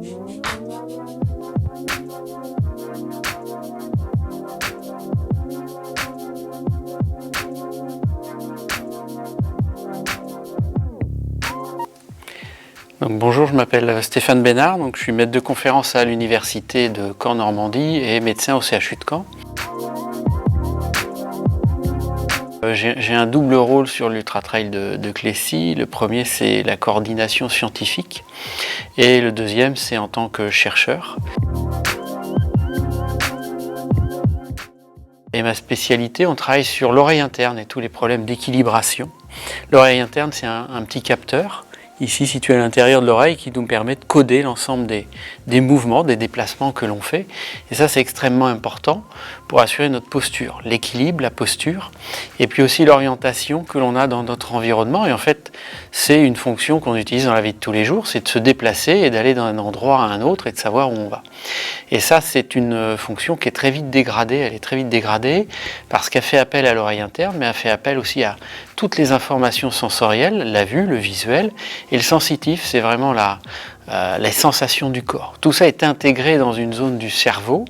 Donc, bonjour, je m'appelle Stéphane Bénard, je suis maître de conférence à l'université de Caen-Normandie et médecin au CHU de Caen. J'ai un double rôle sur l'Ultra Trail de Clécy. Le premier, c'est la coordination scientifique et le deuxième, c'est en tant que chercheur. Et ma spécialité, on travaille sur l'oreille interne et tous les problèmes d'équilibration. L'oreille interne, c'est un petit capteur ici situé à l'intérieur de l'oreille qui nous permet de coder l'ensemble des mouvements, des déplacements que l'on fait. Et ça, c'est extrêmement important pour assurer notre posture, l'équilibre, la posture, et puis aussi l'orientation que l'on a dans notre environnement. Et en fait, c'est une fonction qu'on utilise dans la vie de tous les jours, c'est de se déplacer et d'aller d'un endroit à un autre et de savoir où on va. Et ça, c'est une fonction qui est très vite dégradée. Elle est très vite dégradée parce qu'elle fait appel à l'oreille interne, mais elle fait appel aussi à toutes les informations sensorielles, la vue, le visuel, et le sensitif, c'est vraiment les sensations du corps. Tout ça est intégré dans une zone du cerveau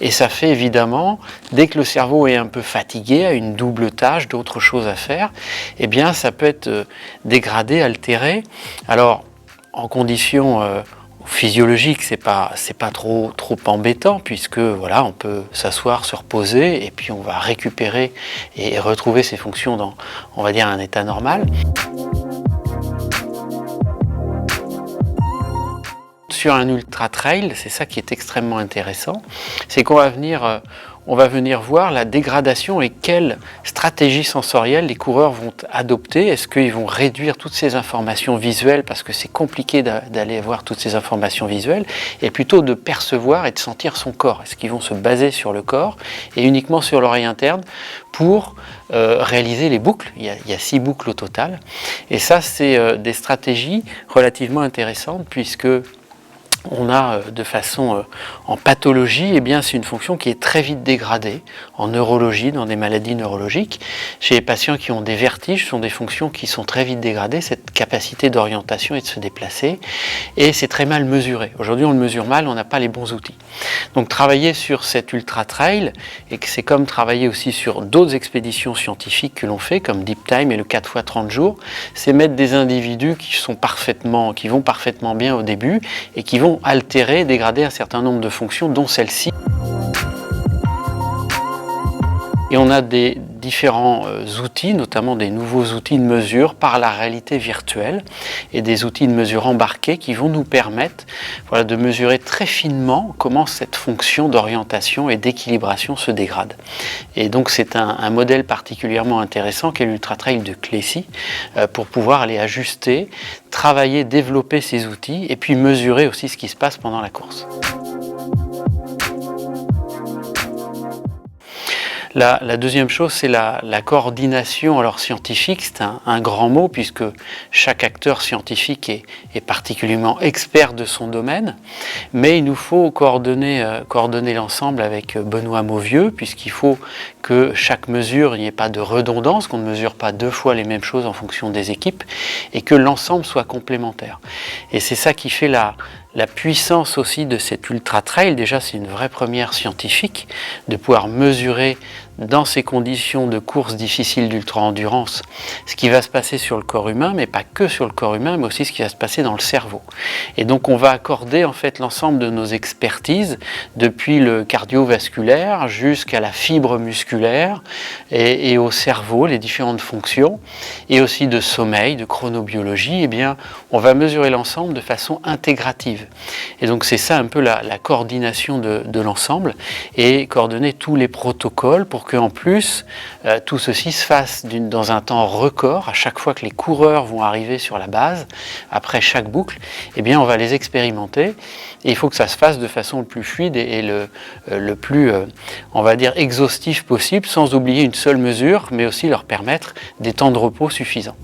et ça fait évidemment, dès que le cerveau est un peu fatigué, a une double tâche, d'autres choses à faire, eh bien ça peut être dégradé, altéré. Alors, en conditions physiologiques, c'est pas trop embêtant puisque voilà, on peut s'asseoir, se reposer et puis on va récupérer et retrouver ses fonctions dans, on va dire, un état normal. Sur un ultra trail, c'est ça qui est extrêmement intéressant, c'est qu'on va venir voir la dégradation et quelles stratégies sensorielles les coureurs vont adopter. Est-ce qu'ils vont réduire toutes ces informations visuelles parce que c'est compliqué d'aller voir toutes ces informations visuelles, et plutôt de percevoir et de sentir son corps. Est-ce qu'ils vont se baser sur le corps et uniquement sur l'oreille interne pour réaliser les boucles? Il y a 6 boucles au total. Et ça, c'est des stratégies relativement intéressantes puisque on a de façon en pathologie, eh bien c'est une fonction qui est très vite dégradée en neurologie, dans des maladies neurologiques. Chez les patients qui ont des vertiges, ce sont des fonctions qui sont très vite dégradées, cette capacité d'orientation et de se déplacer, et c'est très mal mesuré. Aujourd'hui on le mesure mal, on n'a pas les bons outils. Donc travailler sur cet ultra trail, et c'est comme travailler aussi sur d'autres expéditions scientifiques que l'on fait, comme Deep Time et le 4x30 jours, c'est mettre des individus qui vont parfaitement bien au début, et qui vont altérer, dégrader un certain nombre de fonctions, dont celle-ci. Et on a des différents outils, notamment des nouveaux outils de mesure par la réalité virtuelle et des outils de mesure embarqués qui vont nous permettre de mesurer très finement comment cette fonction d'orientation et d'équilibration se dégrade. Et donc c'est un modèle particulièrement intéressant qu'est l'Ultra Trail de Clécy pour pouvoir aller ajuster, travailler, développer ces outils et puis mesurer aussi ce qui se passe pendant la course. La deuxième chose, c'est la coordination. Alors scientifique, c'est un grand mot puisque chaque acteur scientifique est particulièrement expert de son domaine, mais il nous faut coordonner l'ensemble avec Benoît Mauvieux, puisqu'il faut que chaque mesure, il n'y ait pas de redondance, qu'on ne mesure pas 2 fois les mêmes choses en fonction des équipes, et que l'ensemble soit complémentaire. Et c'est ça qui fait la puissance aussi de cet ultra trail. Déjà, c'est une vraie première scientifique de pouvoir mesurer dans ces conditions de course difficiles d'ultra-endurance ce qui va se passer sur le corps humain, mais pas que sur le corps humain, mais aussi ce qui va se passer dans le cerveau. Et donc on va accorder en fait l'ensemble de nos expertises, depuis le cardiovasculaire jusqu'à la fibre musculaire et au cerveau, les différentes fonctions, et aussi de sommeil, de chronobiologie. Eh bien, on va mesurer l'ensemble de façon intégrative. Et donc c'est ça un peu la coordination de l'ensemble, et coordonner tous les protocoles pour qu'en plus tout ceci se fasse dans un temps record. À chaque fois que les coureurs vont arriver sur la base, après chaque boucle, eh bien on va les expérimenter, et il faut que ça se fasse de façon le plus fluide et le plus, on va dire, exhaustif possible, sans oublier une seule mesure, mais aussi leur permettre des temps de repos suffisants.